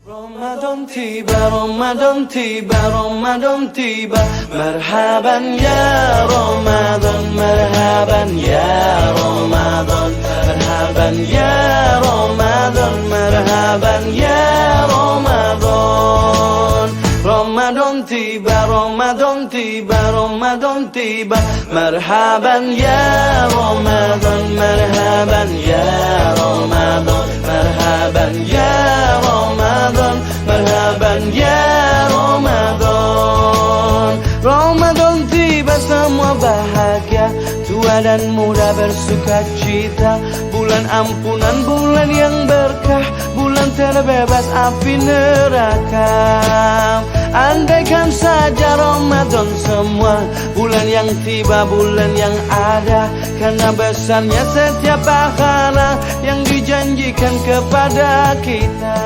Ramadan tiba, Ramadan tiba, Ramadan tiba. Marhaban ya Ramadan, marhaban ya Ramadan, marhaban ya Ramadan, marhaban ya Ramadan. Ramadan tiba, Ramadan tiba, Ramadan tiba. Marhaban ya Ramadan, marhaban ya Ramadan, marhaban ya Ramadan, marhaban ya Ramadan. Ramadan tiba, semua bahagia, tua dan muda bersuka cita. Bulan ampunan, bulan yang berkah, bulan terbebas api neraka. Andaikan saja Ramadan semua, bulan yang tiba, bulan yang ada, karena besarnya setiap pahala yang dijanjikan kepada kita.